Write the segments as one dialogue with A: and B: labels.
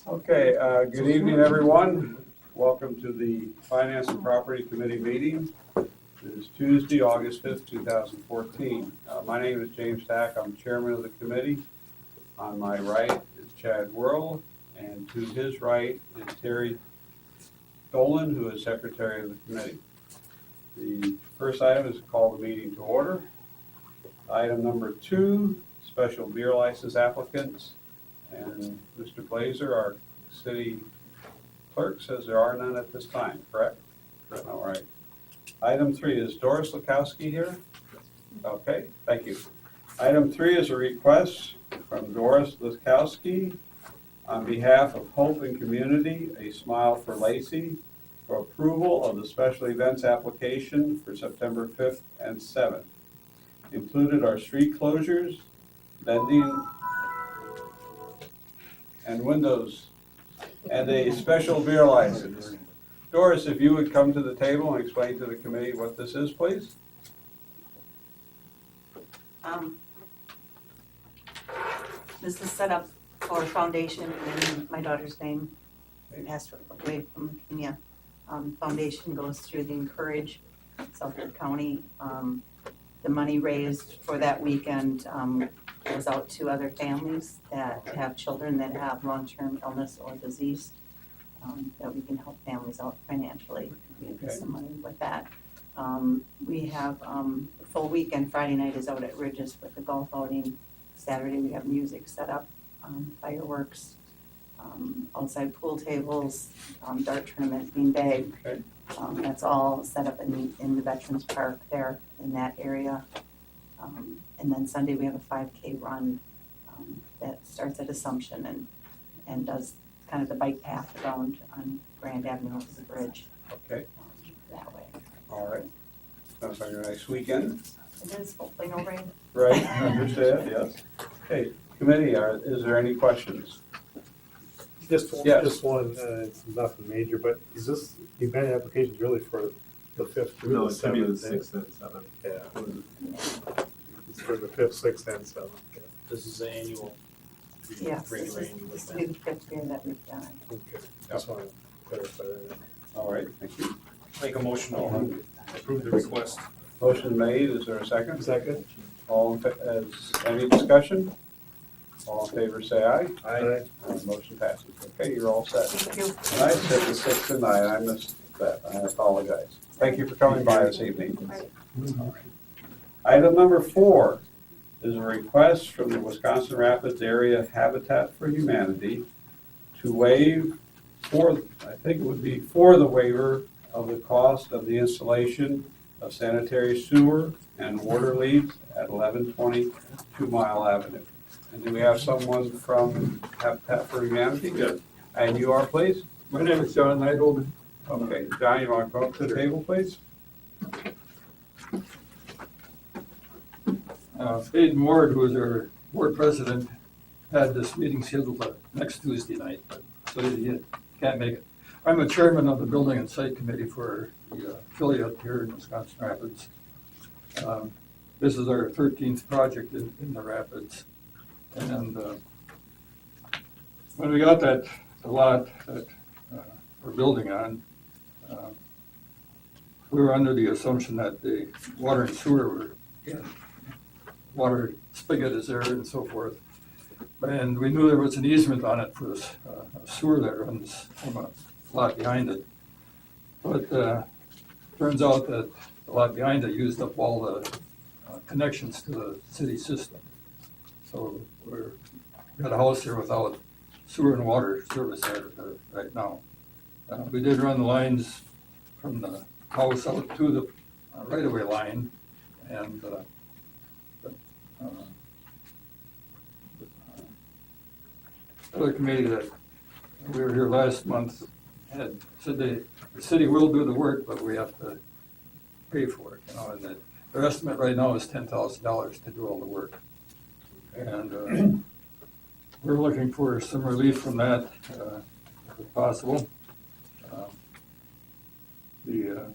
A: Okay, good evening, everyone. Welcome to the Finance and Property Committee meeting. It is Tuesday, August 5th, 2014. My name is James Stack. I'm chairman of the committee. On my right is Chad Worrell, and to his right is Terry Dolan, who is secretary of the committee. The first item is to call the meeting to order. Item number 2, special beer license applicants. And Mr. Blazer, our city clerk, says there are none at this time, correct? All right. Item 3, is Doris Lukowski here? Okay, thank you. Item 3 is a request from Doris Lukowski on behalf of Hope and Community, A Smile for Lacey, for approval of the special events application for September 5th and 7th. Included are street closures, vending, and windows, and a special beer license. Doris, if you would come to the table and explain to the committee what this is, please.
B: This is set up for a foundation in my daughter's name. Passed away from leukemia. Foundation goes through the Encourage, Suffolk County. The money raised for that weekend goes out to other families that have children that have long-term illness or disease, that we can help families out financially. We get some money with that. We have a full weekend. Friday night is out at Ridges with the golf outing. Saturday we have music set up, fireworks, outside pool tables, dart tournament, beanbag.
A: Okay.
B: That's all set up in the Veterans Park there in that area. And then Sunday we have a 5K run that starts at Assumption and does kind of the bike path around on Grand Avenue over the bridge.
A: Okay.
B: That way.
A: All right. Sounds like a nice weekend.
B: It is, hopefully no rain.
A: Right, understand, yes. Okay, committee, is there any questions?
C: Just
A: Yes.
C: one, it's nothing major, but is this event application really for the 5th through
D: No,
C: the
D: it's gonna be the
C: 7th?
D: 6th and 7th.
C: Yeah, it's for the 5th, 6th, and 7th. Okay.
E: This is the annual,
B: Yes,
E: regular
B: this
E: annual
B: is
E: event.
B: the 5th year that we've done it.
C: Okay, just want to clarify that.
A: All right, thank you.
E: Make a motion to approve the request.
A: Motion made, is there a second?
C: Second?
A: All, any discussion? All in favor, say aye.
C: Aye.
A: Motion passes. Okay, you're all set.
B: Thank you.
A: And I said the 6th and 9th, I missed that, I apologize. Thank you for coming by this evening.
B: Right.
A: Item number 4 is a request from the Wisconsin Rapids Area Habitat for Humanity to waive I think it would be for the waiver of the cost of the installation of sanitary sewer and water leads at 1120 2 Mile Avenue. And do we have someone from Habitat for Humanity?
D: Yes.
A: And you are, please?
D: My name is John Neidhold.
A: Okay, John, you want to come up to the table, please?
F: Hayden Ward, who is our board president, had this meeting scheduled for next Tuesday night, but so he can't make it. I'm the chairman of the Building and Site Committee for the affiliate here in Wisconsin Rapids. This is our 13th project in the Rapids. And when we got the lot that we're building on, we were under the assumption that the water and sewer were in. Water spigot is there and so forth. And we knew there was an easement on it for this sewer that runs from a lot behind it. But turns out that the lot behind it used up all the connections to the city system. So we're got a house here without sewer and water service there right now. We did run the lines from the house out to the right-of-way line, and the other committee that we were here last month had said the city will do the work, but we have to pay for it, and their estimate right now is $10,000 to do all the work. And we're looking for some relief from that, if possible. The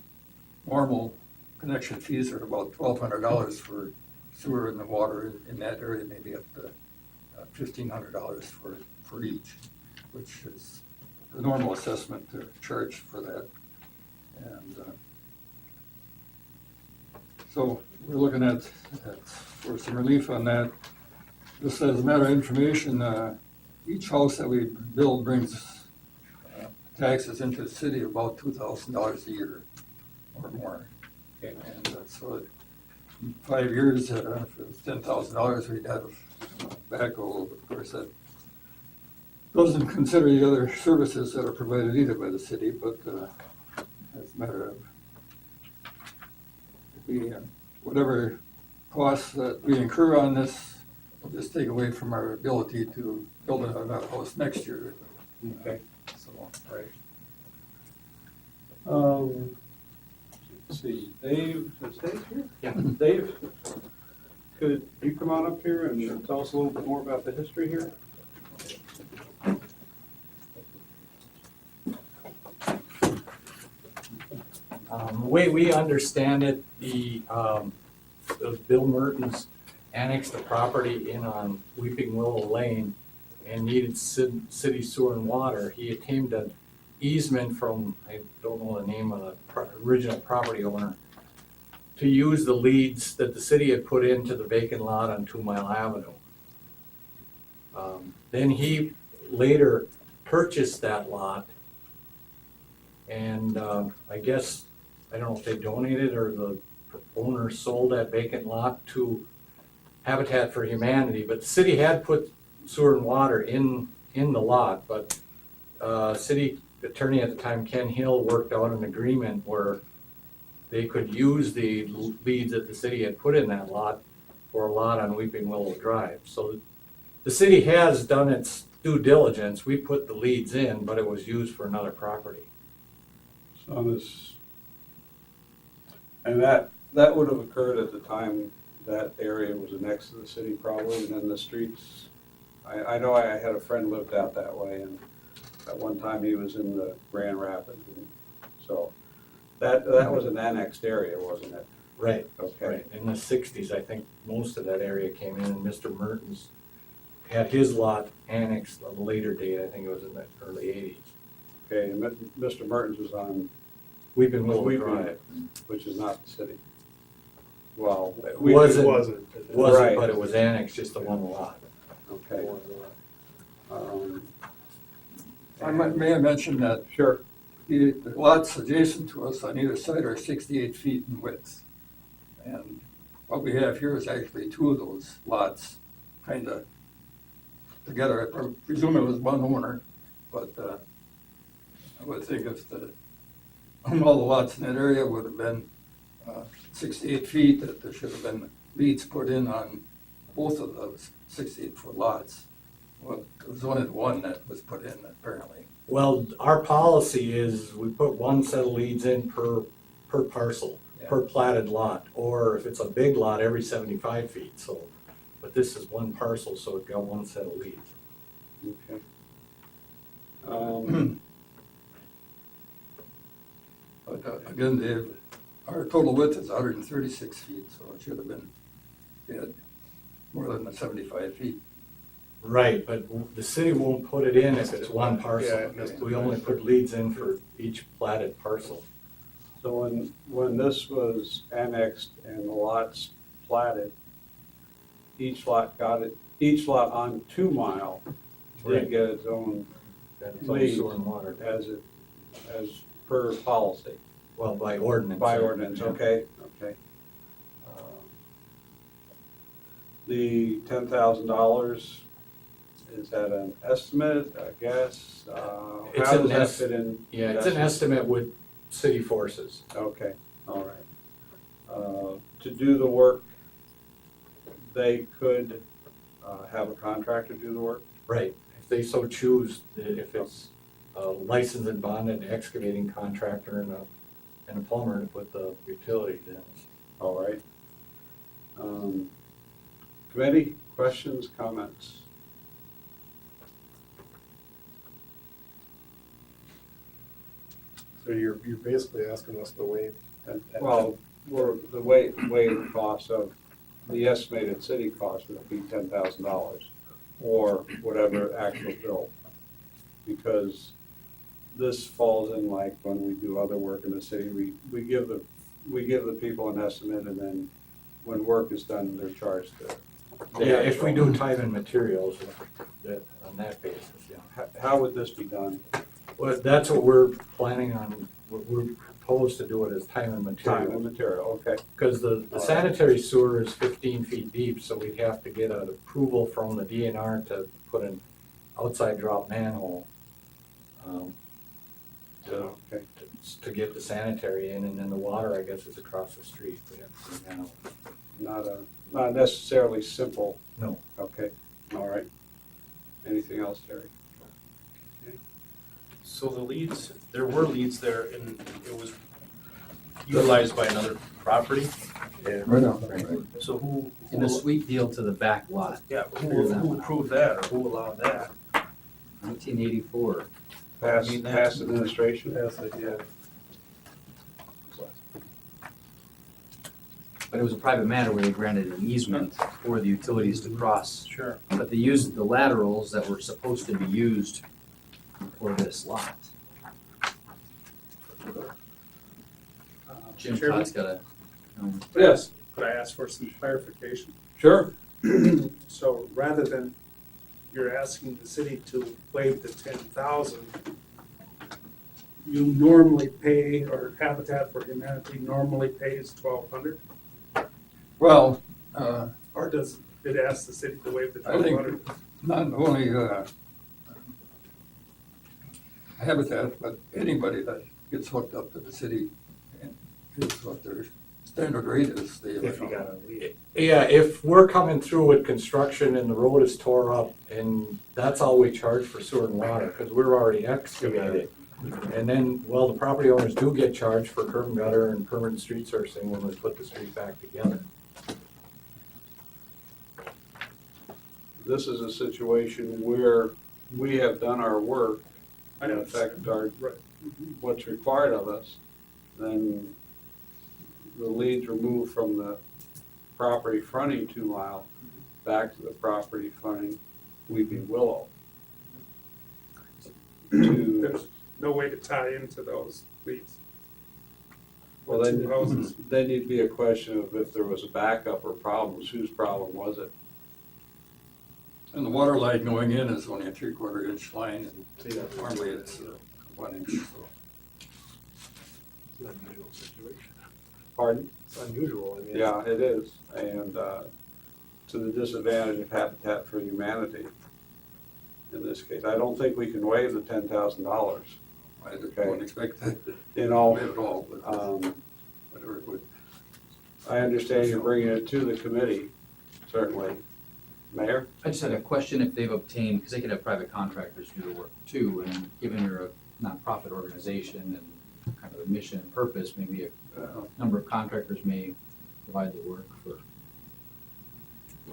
F: normal connection fees are about $1,200 for sewer and the water in that area, maybe up to $1,500 for each, which is the normal assessment to charge for that. And so we're looking at for some relief on that. Just as a matter of information, each house that we build brings taxes into the city about $2,000 a year or more. And so in 5 years, if it was $10,000, we'd have backhoe. Of course, that doesn't consider the other services that are provided either by the city, but as a matter of whatever costs that we incur on this, will just take away from our ability to build another house next year.
A: Okay.
F: So,
A: Right. Let's see, Dave, is Dave here?
E: Yeah.
A: Dave, could you come on up here and tell us a little bit more about the history here?
E: The way we understand it, those Bill Mertens annexed the property in on Weeping Willow Lane and needed city sewer and water. He obtained an easement from, I don't know the name of the original property owner, to use the leads that the city had put into the vacant lot on 2 Mile Avenue. Then he later purchased that lot, and I guess, I don't know if they donated or the owner sold that vacant lot to Habitat for Humanity, but the city had put sewer and water in the lot, but city attorney at the time, Ken Hill, worked out an agreement where they could use the leads that the city had put in that lot for a lot on Weeping Willow Drive. So the city has done its due diligence. We put the leads in, but it was used for another property.
A: So this, and that would have occurred at the time that area was next to the city probably, and then the streets. I know I had a friend lived out that way, and at one time he was in the Grand Rapids, and so that was an annexed area, wasn't it?
E: Right.
A: Okay.
E: Right. In the 60s, I think most of that area came in, and Mr. Mertens had his lot annexed at a later date. I think it was in the early 80s.
A: Okay, and Mr. Mertens was on
E: Weeping Willow
A: Weeping,
E: Drive.
A: which is not the city. Well,
E: It
A: we-
E: wasn't.
C: Wasn't.
E: Wasn't,
A: Right.
E: but it was annexed just to one lot.
A: Okay.
F: may have mentioned that
A: Sure.
F: the lots adjacent to us on either side are 68 feet in width. And what we have here is actually two of those lots kind of together. I presume it was one owner, but I would think if all the lots in that area would have been 68 feet, that there should have been leads put in on both of those 68-foot lots. Well, it was only the one that was put in apparently.
E: Well, our policy is we put one set of leads in per parcel, per platted lot, or if it's a big lot, every 75 feet, so. But this is one parcel, so it got one set of leads.
A: Okay.
F: But again, our total width is 136 feet, so it should have been more than the 75 feet.
E: Right, but the city won't put it in if it's one
C: Yeah,
E: parcel.
C: it missed it.
E: We only put leads in for each platted parcel.
A: So when this was annexed and the lots platted, each lot on 2 Mile
E: Right.
A: did get its own
E: That's all
A: Leads.
E: sewer and water.
A: as per policy,
E: Well, by ordinance.
A: by ordinance,
E: Yeah.
A: okay? Okay. The $10,000, is that an estimate, I guess?
E: It's
A: How
E: an
A: does that
E: es-
A: fit in?
E: Yeah, it's an estimate with city forces.
A: Okay, all right. To do the work, they could have a contractor do the work?
E: Right, if they so choose, if it's a licensed and bonded excavating contractor and a plumber to put the utilities in.
A: All right. Committee, questions, comments?
C: So you're basically asking us to waive.
A: Well, we're the way the cost of, the estimated city cost would be $10,000. or whatever actual bill. Because this falls in like when we do other work in the city, we give the people an estimate, and then when work is done, they're charged the
E: Yeah, if we do time and materials, on that basis, yeah.
A: How would this be done?
E: Well, that's what we're planning on, we're proposed to do it as time and
A: Time and
E: material.
A: material, okay.
E: Because the sanitary sewer is 15 feet deep, so we'd have to get an approval from the DNR to put an outside drop manhole.
A: Okay.
E: To get the sanitary in, and then the water, I guess, is across the street. We have to manhole.
A: Not necessarily simple.
E: No.
A: Okay, all right. Anything else, Terry?
G: So the leads, there were leads there and it was utilized by another property.
F: Right on.
G: So who?
H: In a sweet deal to the back lot,
G: Yeah, who approved that or who allowed that?
H: 1984.
A: Past,
G: I mean, that-
A: past administration?
C: Yes, yeah.
H: But it was a private matter where they granted an easement for the utilities to cross.
G: Sure.
H: But they used the laterals that were supposed to be used for this lot. Jim
D: Chairman,
H: Todd's got a,
A: Yes,
D: could I ask for some clarification?
A: sure.
D: So rather than you're asking the city to waive the 10,000, you normally pay, or Habitat for Humanity normally pays 1,200,
F: Well,
D: or does it ask the city to waive the
F: I think-
D: 1,200?
F: not only Habitat, but anybody that gets hooked up to the city is what their standard rate is.
D: If you got a lead.
E: Yeah, if we're coming through with construction and the road is tore up, and that's all we charge for sewer and water, because we're already excavated. And then, well, the property owners do get charged for curb and gutter and permanent street surfacing when we put the street back together.
A: This is a situation where we have done our work,
D: I
A: in
D: know.
A: effect, our,
D: Right.
A: what's required of us, then the leads removed from the property fronting 2 Mile back to the property fronting Weeping Willow. To,
D: There's no way to tie into those leads.
A: well,
D: Two houses.
A: then you'd be a question of if there was a backup or problems, whose problem was it?
F: And the water line going in is only a 3/4 inch line, and normally it's 1 inch. So.
C: It's an unusual situation.
A: Pardon?
C: It's unusual, I mean.
A: Yeah, it is, and to the disadvantage of Habitat for Humanity in this case. I don't think we can waive the $10,000,
F: I don't expect that
A: you know.
F: at all, but whatever it would.
A: I understand you're bringing it to the committee, certainly. Mayor?
H: I just had a question if they've obtained, because they could have private contractors do the work too, and given you're a nonprofit organization and kind of a mission and purpose, maybe a number of contractors may provide the work for.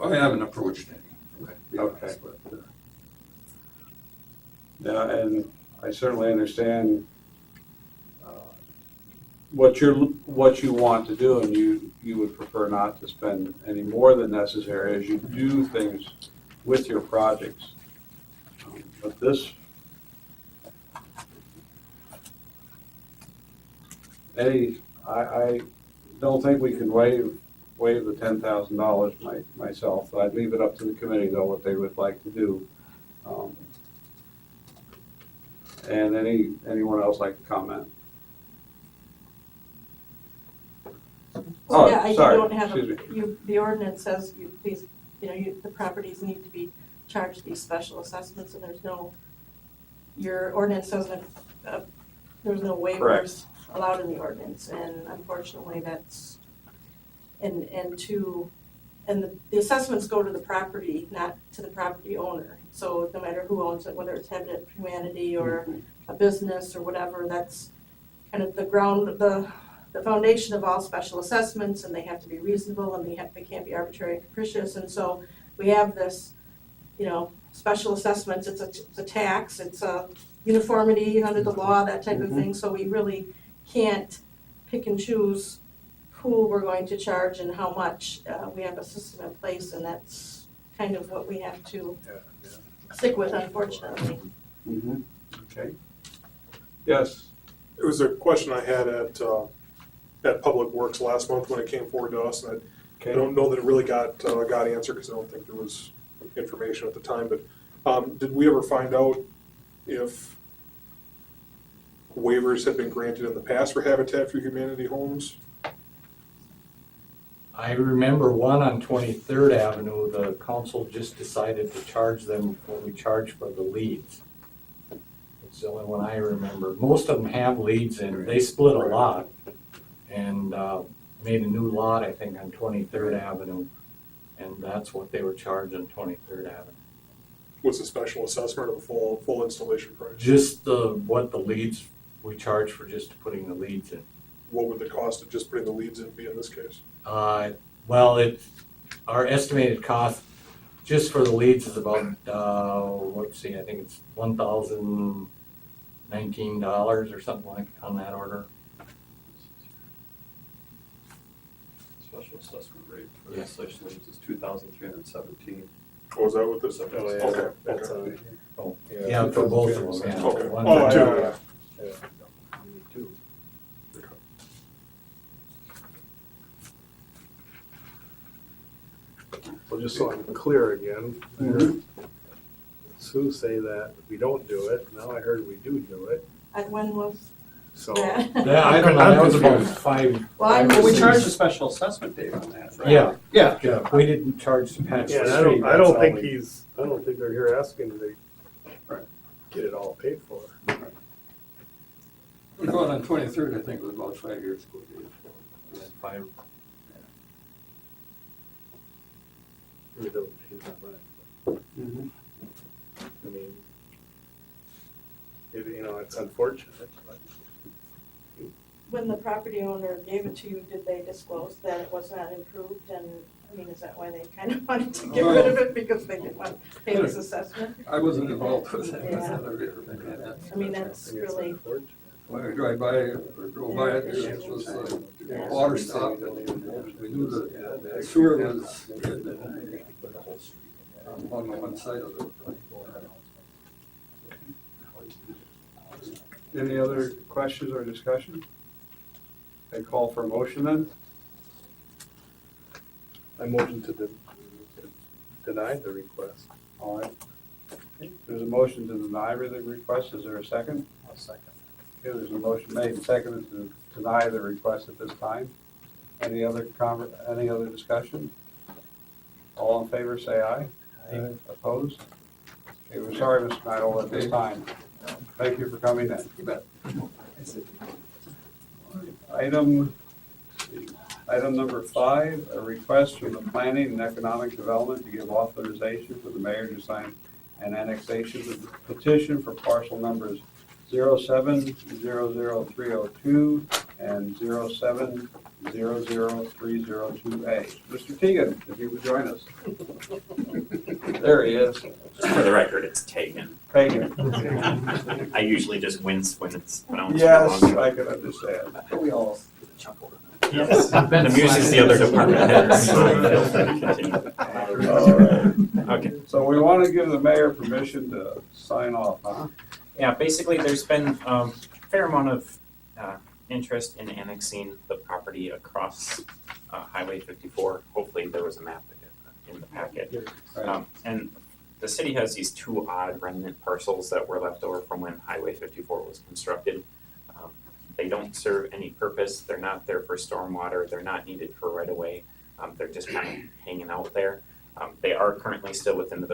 F: I haven't approached any.
H: Okay.
F: to be honest,
A: Okay.
F: but,
A: Yeah, and I certainly understand what you want to do, and you would prefer not to spend any more than necessary as you do things with your projects. But this, I don't think we can waive the $10,000 myself. I'd leave it up to the committee, though, what they would like to do. And anyone else like to comment? Oh,
I: Yeah, you
A: sorry,
I: don't have,
A: excuse me.
I: the ordinance says you please, the properties need to be charged these special assessments, and there's no, your ordinance doesn't, there's no
A: Correct.
I: waivers allowed in the ordinance, and unfortunately, that's, and the assessments go to the property, not to the property owner. So no matter who owns it, whether it's Habitat for Humanity or a business or whatever, that's kind of the foundation of all special assessments, and they have to be reasonable, and they can't be arbitrary and capricious. And so we have this, special assessments, it's a tax, it's a uniformity under the law, that type of thing. So we really can't pick and choose who we're going to charge and how much. We have a system in place, and that's kind of what we have to stick with, unfortunately.
A: Okay. Yes,
J: It was a question I had at Public Works last month when it came forward to us, and I
A: okay.
J: don't know that it really got answered because I don't think there was information at the time, but did we ever find out if waivers had been granted in the past for Habitat for Humanity homes?
E: I remember one on 23rd Avenue, the council just decided to charge them what we charge for the leads. It's the only one I remember. Most of them have leads and they split a lot and made a new lot, I think, on 23rd Avenue. And that's what they were charged on 23rd Avenue.
J: What's the special assessment or the full installation price?
E: Just what the leads, we charge for just putting the leads in.
J: What would the cost of just putting the leads in be in this case?
E: Well, our estimated cost just for the leads is about, let's see, I think it's $1,019 or something like on that order.
F: Special assessment rate for the installation leads is $2,317.
J: Oh, is that what this?
C: Oh, yeah,
J: Okay,
C: that's
J: okay.
E: Yeah, for both of them, yeah.
J: Okay.
E: One
J: Oh,
E: for two.
J: yeah, yeah.
C: Well, just so I'm clear again, I heard Sue say that we don't do it, now I heard we do it,
I: And when was
C: so.
I: that?
E: Yeah, I don't know, that was about five.
I: Well, I'm
A: Well, we
I: just-
A: charged a special assessment, Dave, on that, right?
E: Yeah,
A: Yeah.
E: yeah, we didn't charge the patch
C: Yeah,
E: for
C: and
E: street.
C: I don't
E: that's
C: think
E: all we-
C: I don't think they're here asking to
A: Right.
C: get it all paid for.
F: The one on 23rd, I think, was about 5 years ago.
E: Five.
C: We don't change that much.
A: Mhm.
C: I mean, it's unfortunate, but
I: When the property owner gave it to you, did they disclose that it was not improved? And, I mean, is that why they kind of wanted to get rid of it, because they didn't want to pay this assessment?
F: I wasn't involved with it.
I: Yeah. I mean,
C: I
I: that's
C: think it's
I: really,
C: unfortunate.
F: When I drive by or drove by it, it was water stopped. We knew the sewer was on one side of it.
A: Any other questions or discussion? I call for a motion then?
C: I motion to deny the request.
A: All right. Okay, there's a motion to deny the request. Is there a second?
C: I'll second.
A: Okay, there's a motion made and seconded to deny the request at this time. Any other discussion? All in favor, say aye.
C: Aye.
A: Opposed? Okay, we're sorry, Mr. Nyla, at this time. Thank you for coming in.
F: You bet.
A: Item number 5, a request from the Planning and Economic Development to give authorization for the mayor to sign an annexation petition for parcel numbers 07-00302 and 07-00302A. Mr. Teagan, if you would join us. There he is.
K: Just for the record, it's Tegan.
A: Teagan.
K: I usually just wince when it's pronounced
A: Yes,
K: wrong.
A: I can understand.
K: We all chuckle. Yes, the music's the other department head, so feel free to continue.
A: All right.
K: Okay.
A: So we want to give the mayor permission to sign off, huh?
K: Yeah, basically, there's been a fair amount of interest in annexing the property across Highway 54. Hopefully, there was a map in the packet. And the city has these two odd remnant parcels that were left over from when Highway 54 was constructed. They don't serve any purpose. They're not there for stormwater. They're not needed for right-of-way. They're just kind of hanging out there. They are currently still within the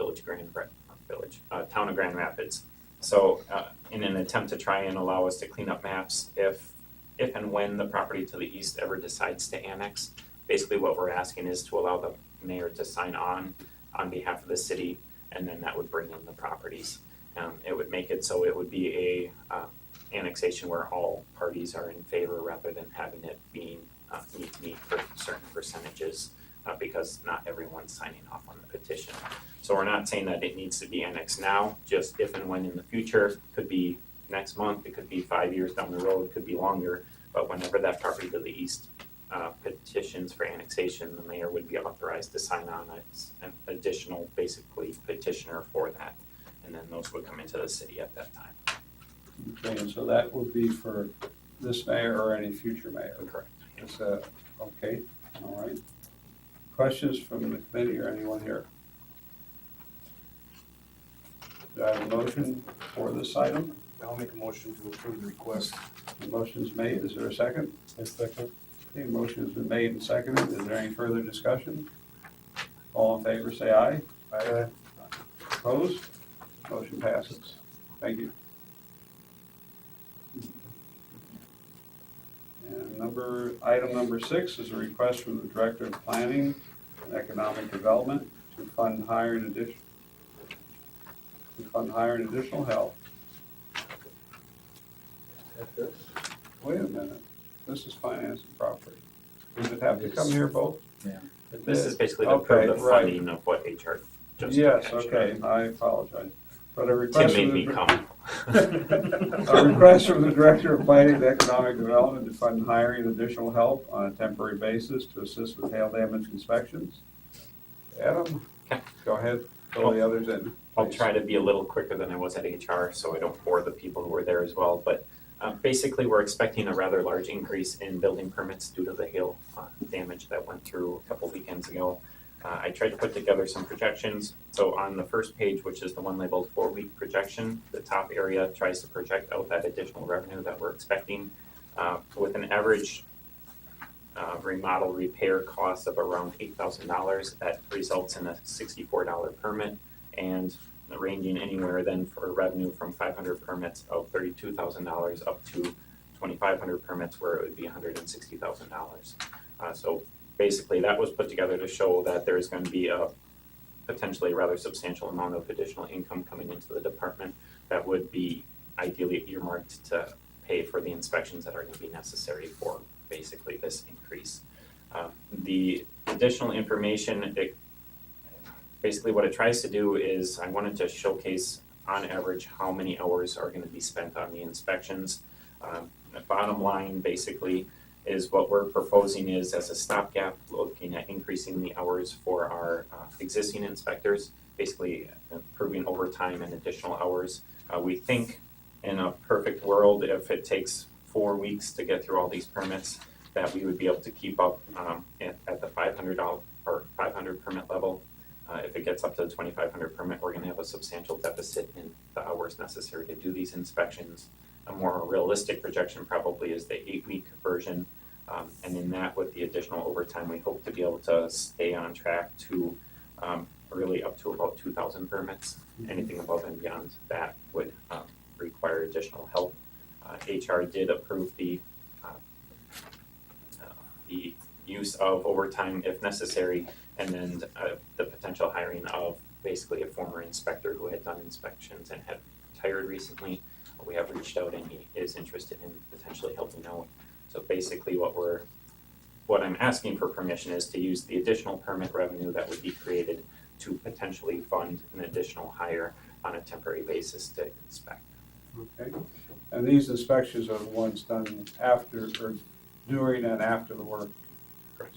K: town of Grand Rapids. So in an attempt to try and allow us to clean up maps, if and when the property to the east ever decides to annex, basically what we're asking is to allow the mayor to sign on behalf of the city, and then that would bring in the properties. It would make it so it would be a annexation where all parties are in favor rather than having it being meet for certain percentages because not everyone's signing off on the petition. So we're not saying that it needs to be annexed now, just if and when in the future, could be next month, it could be 5 years down the road, could be longer, but whenever that property to the east petitions for annexation, the mayor would be authorized to sign on as an additional, basically petitioner for that. And then those would come into the city at that time.
A: Okay, and so that would be for this mayor or any future mayor?
K: Correct.
A: It's, okay, all right. Questions from the committee or anyone here? Do I have a motion for this item?
G: I'll make a motion to approve the request.
A: The motion's made, is there a second?
C: A second.
A: Okay, motion has been made and seconded, is there any further discussion? All in favor, say aye.
C: Aye.
A: Opposed? Motion passes. Thank you. And item number 6 is a request from the Director of Planning and Economic Development to fund hiring additional help. Wait a minute, this is finance and property. Does it have to come here both?
H: Yeah.
K: This is basically to approve the
A: right.
K: funding of what HR just
A: Yes,
K: mentioned.
A: okay, I apologize. But a
K: Tim
A: request
K: made
A: from
K: me
A: the,
K: come.
A: a request from the Director of Planning and Economic Development to fund hiring additional help on a temporary basis to assist with hail damage inspections. Adam,
K: Okay.
A: go ahead, fill the others in.
K: I'll
A: please.
K: try to be a little quicker than I was at HR, so I don't bore the people who were there as well. But basically, we're expecting a rather large increase in building permits due to the hail damage that went through a couple weekends ago. I tried to put together some projections. So on the first page, which is the one labeled 4-week projection, the top area tries to project out that additional revenue that we're expecting with an average remodel repair cost of around $8,000. That results in a $64 permit, and ranging anywhere then for revenue from 500 permits of $32,000 up to 2,500 permits where it would be $160,000. So basically, that was put together to show that there is going to be a potentially rather substantial amount of additional income coming into the department that would be ideally earmarked to pay for the inspections that are going to be necessary for basically this increase. The additional information, basically what it tries to do is I wanted to showcase on average how many hours are going to be spent on the inspections. The bottom line basically is what we're proposing is as a stopgap, looking at increasing the hours for our existing inspectors, basically improving overtime and additional hours. We think in a perfect world, if it takes 4 weeks to get through all these permits, that we would be able to keep up at the $500 or 500 permit level. If it gets up to the 2,500 permit, we're gonna have a substantial deficit in the hours necessary to do these inspections. A more realistic projection probably is the 8-week version. And in that, with the additional overtime, we hope to be able to stay on track to really up to about 2,000 permits. Anything above and beyond that would require additional help. HR did approve the use of overtime if necessary, and then the potential hiring of basically a former inspector who had done inspections and had retired recently. We have reached out and he is interested in potentially helping out. So basically what I'm asking for permission is to use the additional permit revenue that would be created to potentially fund an additional hire on a temporary basis to inspect.
A: Okay, and these inspections are the ones done after, or during and after the work,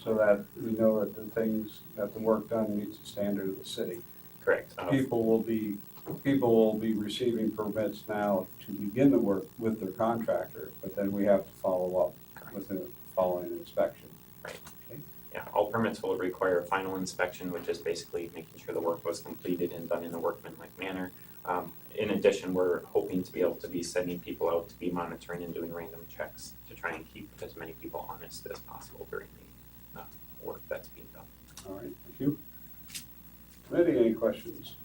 A: so that we know that the work done meets the standard of the city.
K: Correct.
A: People will be receiving permits now to begin the work with their contractor, but then we have to follow up with the following inspection.
K: Yeah, all permits will require a final inspection, which is basically making sure the work was completed and done in a workmanlike manner. In addition, we're hoping to be able to be sending people out to be monitoring and doing random checks to try and keep as many people honest as possible during the work that's being done.
A: All right, thank you. Committee, any questions?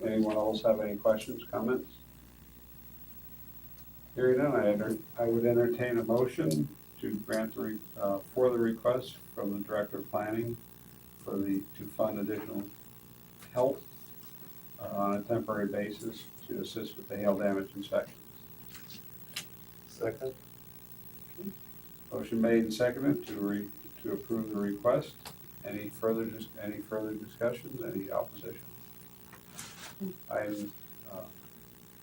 A: Anyone else have any questions, comments? Hearing none, I would entertain a motion to grant for the request from the Director of Planning to fund additional help on a temporary basis to assist with the hail damage inspections.
C: Second.
A: Motion made and seconded to approve the request. Any further discussions, any opposition?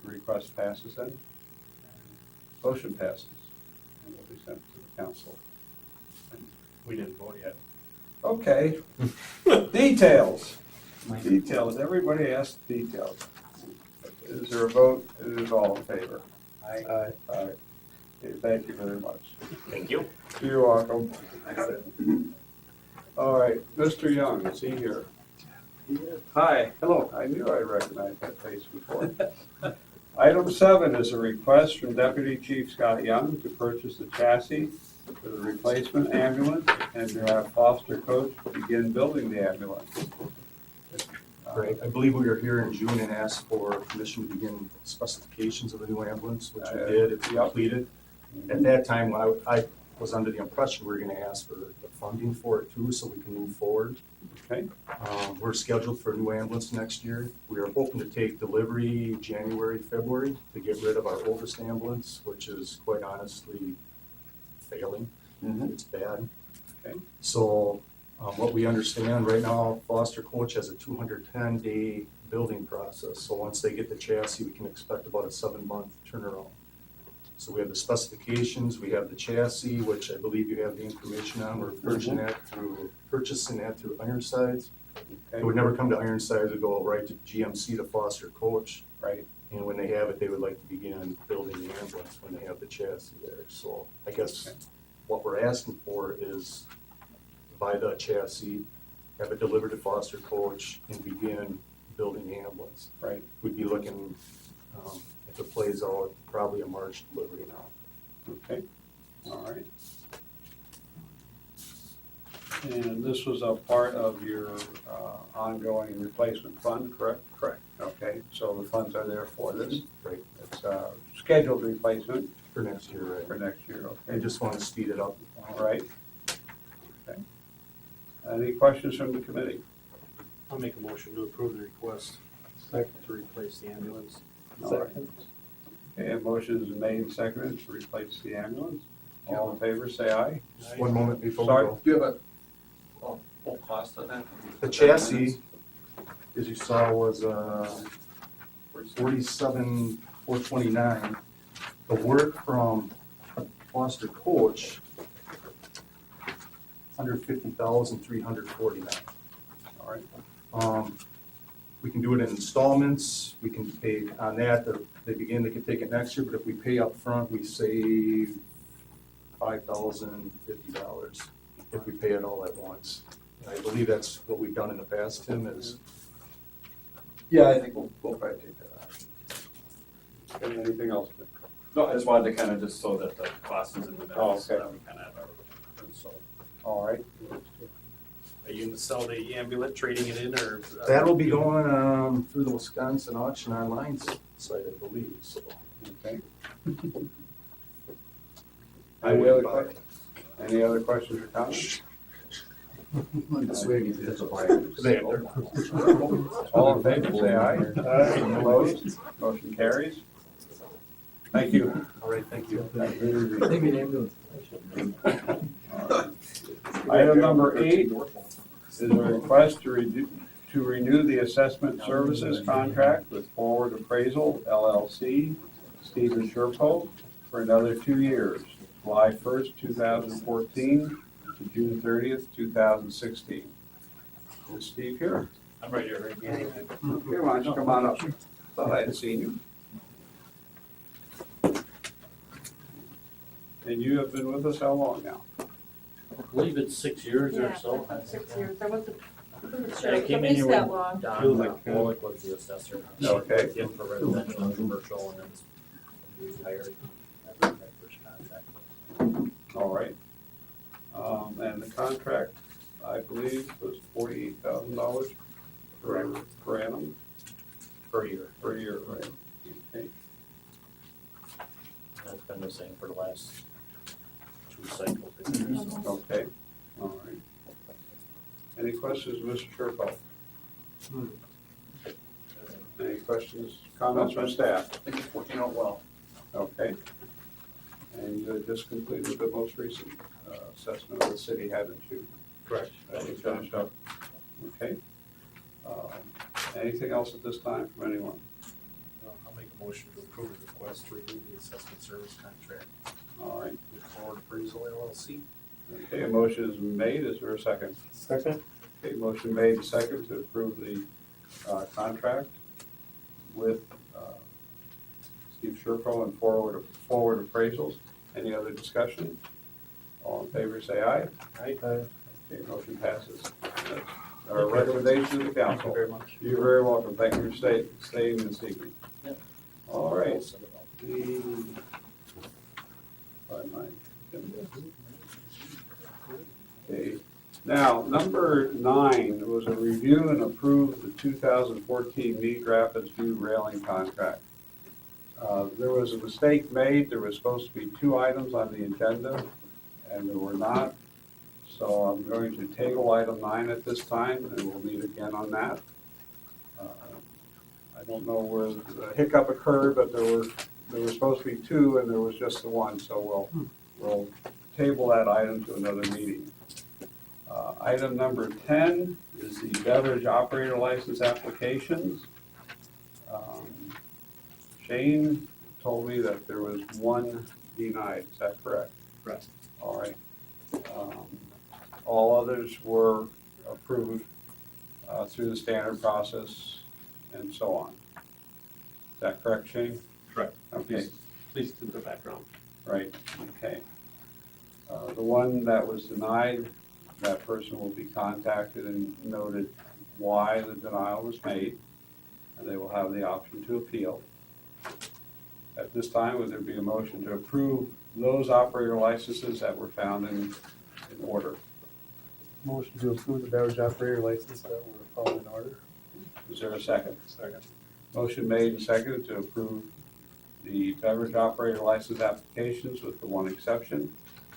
A: Request passes then. Motion passes. and will be sent to the council.
G: We didn't vote yet.
A: Okay, details, everybody asked details. Is there a vote? It is all in favor.
C: Aye.
A: Aye. Okay, thank you very much.
K: Thank you.
A: You're welcome. All right, Mr. Young, is he here? Hi, hello, I knew I recognized that face before. Item 7 is a request from Deputy Chief Scott Young to purchase a chassis for the replacement ambulance and to have Foster Coach begin building the ambulance.
L: Right, I believe we were here in June and asked for permission to begin specifications of the new ambulance, which we did, it's completed. At that time, I was under the impression we were gonna ask for the funding for it too, so we can move forward.
A: Okay,
L: We're scheduled for a new ambulance next year. We are hoping to take delivery January, February to get rid of our oldest ambulance, which is quite honestly failing. It's bad.
A: Okay.
L: So, what we understand right now, Foster Coach has a 210-day building process. So once they get the chassis, we can expect about a 7-month turnaround. So we have the specifications, we have the chassis, which I believe you have the information on. We're purchasing that through Ironsides. It would never come to Ironsides, it would go right to GMC to Foster Coach.
A: right,
L: And when they have it, they would like to begin building the ambulance when they have the chassis there. So I guess what we're asking for is to buy the chassis, have it delivered to Foster Coach, and begin building the ambulance.
A: right.
L: We'd be looking, if it plays out, probably a March delivery now.
A: Okay, all right. And this was a part of your ongoing replacement fund, correct?
L: Correct.
A: Okay, so the funds are there for this.
L: Right.
A: It's scheduled replacement
L: For next year, right?
A: for next year,
L: I
A: okay?
L: just want to speed it up.
A: All right. Okay. Any questions from the committee?
G: I'll make a motion to approve the request to replace the ambulance.
A: All right. Okay, a motion is made and seconded to replace the ambulance. All in favor, say aye.
L: One moment before we
A: Sorry.
L: go.
F: Do you have a full cost of that?
L: The chassis, as you saw, was $47,429. The work from Foster Coach, $150,349.
A: All right.
L: We can do it in installments, we can pay on that, they can take it next year, but if we pay up front, we save $5,050 if we pay it all at once. And I believe that's what we've done in the past, Tim, is
F: Yeah, I think we'll probably take that out.
A: Okay, anything else?
M: No, I just wanted to kind of just so that the cost is in the middle, so
A: okay.
M: that we kind of have our, so.
A: All right.
G: Are you gonna sell the ambulance, trading it in, or?
L: that'll be going through the Wisconsin auction online site, I believe, so.
A: Okay.
L: I
A: Any
L: would
A: other
L: buy
A: que-
L: it.
A: Any other questions or comments? All in favor, say aye. Opposed? Motion carries. Thank you.
L: All right, thank you.
A: Item number 8 is a request to renew the assessment services contract with Forward Appraisal LLC, Stephen Sherpo, for another 2 years, July 1st, 2014 to June 30th, 2016. Is Steve here?
G: I'm right here, right here.
A: Okay, why don't you come on up? Thought I had seen you. And you have been with us how long now?
E: I believe it's 6 years or
I: Yeah,
E: so.
I: about 6 years. I wasn't sure,
E: I
I: at
E: came in
I: least
E: here
I: that
E: with
I: long.
E: Don Bullock was the assessor.
A: Okay.
E: Him for residential and commercial, and then we retired. That was my first contract.
A: All right. And the contract, I believe, was $48,000 per annum,
E: Per year.
A: per year, right? Okay.
E: That's been the same for the last 2 cycles. I think, so.
A: Okay, all right. Any questions, Mr. Sherpa? Any questions, comments from staff?
M: I think it's working out well.
A: Okay. And you just completed the most recent assessment of the city, haven't you?
G: Correct.
A: That you finished up? Okay. Anything else at this time from anyone?
G: I'll make a motion to approve the request to renew the assessment service contract
A: All right.
D: Ford Appraisal LLC.
A: Okay, a motion is made. Is there a second?
D: Second.
A: Okay, motion made and second to approve the contract with Steve Sherco and Forward Appraisals. Any other discussion? All in favor, say aye.
D: Aye.
A: Okay, motion passes. That's our recommendation to the council.
D: Thank you very much.
A: You're very welcome. Thank you for staying and speaking.
D: Yep.
A: All right. Find my agenda. Okay, now, number 9 was a review and approve the 2014 Mead Rapids View railing contract. There was a mistake made. There was supposed to be 2 items on the agenda, and there were not. So I'm going to table item 9 at this time, and we'll meet again on that. I don't know where the hiccup occurred, but there were supposed to be 2, and there was just the 1, so we'll table that item to another meeting. Item number 10 is the beverage operator license applications. Shane told me that there was 1 denied, is that correct?
G: Correct.
A: All right. All others were approved through the standard process and so on. Is that correct, Shane?
G: Correct.
A: Okay,
G: Please do the background.
A: right, okay. The one that was denied, that person will be contacted and noted why the denial was made, and they will have the option to appeal. At this time, would there be a motion to approve those operator licenses that were found in order?
D: Motion to approve the beverage operator license that were found in order.
A: Is there a second?
D: Second.
A: Motion made and seconded to approve the beverage operator license applications with the 1 exception.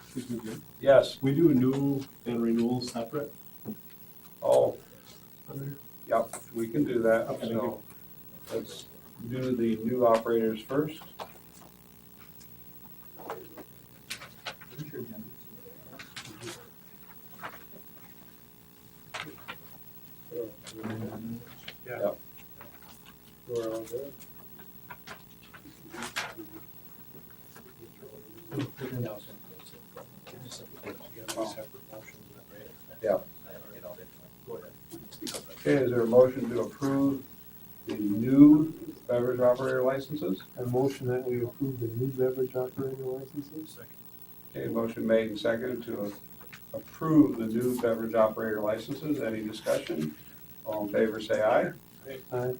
G: Excuse me, Jim.
A: Yes,
G: We do new and renewal separate?
A: oh, yep, we can do that.
G: Okay, thank
A: So
G: you.
A: let's do the new operators first.
D: Yeah.
A: Yep.
D: We're all good.
A: Yeah. Okay, is there a motion to approve the new beverage operator licenses?
D: A motion that we approve the new beverage operator licenses.
A: Okay, motion made and seconded to approve the new beverage operator licenses. Any discussion? All in favor, say aye.
D: Aye.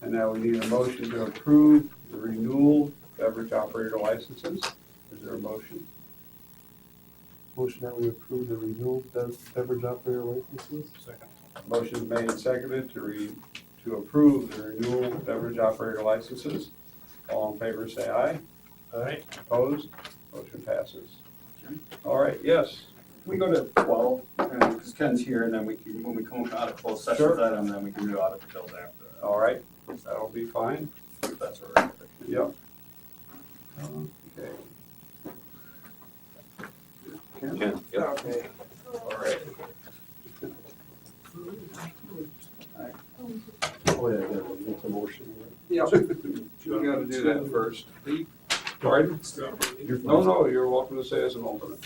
A: And now we need a motion to approve the renewal beverage operator licenses. Is there a motion?
D: Motion that we approve the renewal beverage operator licenses. Second.
A: Motion made and seconded to approve the renewal beverage operator licenses. All in favor, say aye.
D: Aye.
A: Opposed? Motion passes. All right, yes.
M: We go to 12, and because Ken's here, and then we can, when we come out of closed session
A: Sure.
M: with that, and then we can do audit the bills after that,
A: All right, that'll be fine.
M: if that's all right.
A: Yep. Okay.
K: Ken, yep.
A: Okay, all right.
D: Oh, yeah, make the motion.
A: Yep, you gotta do that first. Pardon? No, you're welcome to say as an alternate.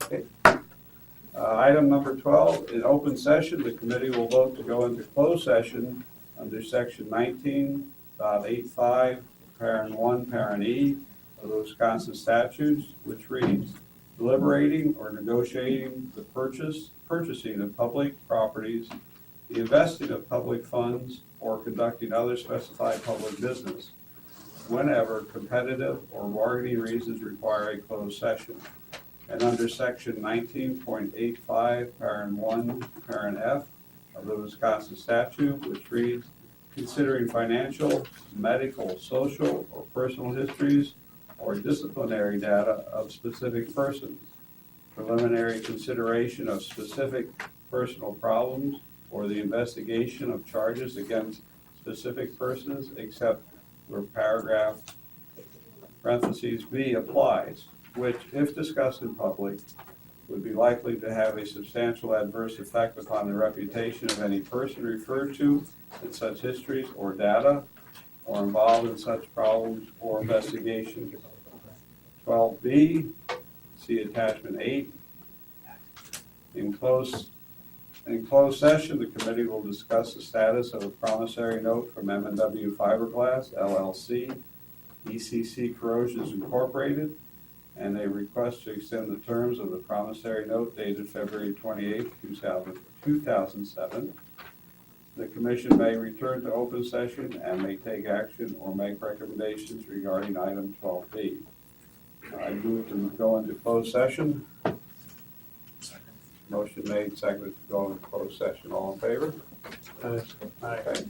A: Okay. Item number 12, in open session, the committee will vote to go into closed session under section 19.85, parent 1, parent E of the Wisconsin statutes, which reads, deliberating or negotiating the purchasing of public properties, the investing of public funds, or conducting other specified public business, whenever competitive or bargaining reasons require a closed session. And under section 19.85, parent 1, parent F of the Wisconsin statute, which reads, considering financial, medical, social, or personal histories or disciplinary data of specific persons, preliminary consideration of specific personal problems, or the investigation of charges against specific persons, except where paragraph parentheses B applies, which, if discussed in public, would be likely to have a substantial adverse effect upon the reputation of any person referred to in such histories or data, or involved in such problems or investigations. 12B, see attachment 8. In closed session, the committee will discuss the status of a promissory note from M&W Fiberglass LLC, ECC Corrosions Incorporated, and a request to extend the terms of the promissory note dated February 28, 2007. The commission may return to open session and may take action or make recommendations regarding item 12B. I move to go into closed session. Motion made, seconded to go into closed session. All in favor?
D: Aye.
A: Okay.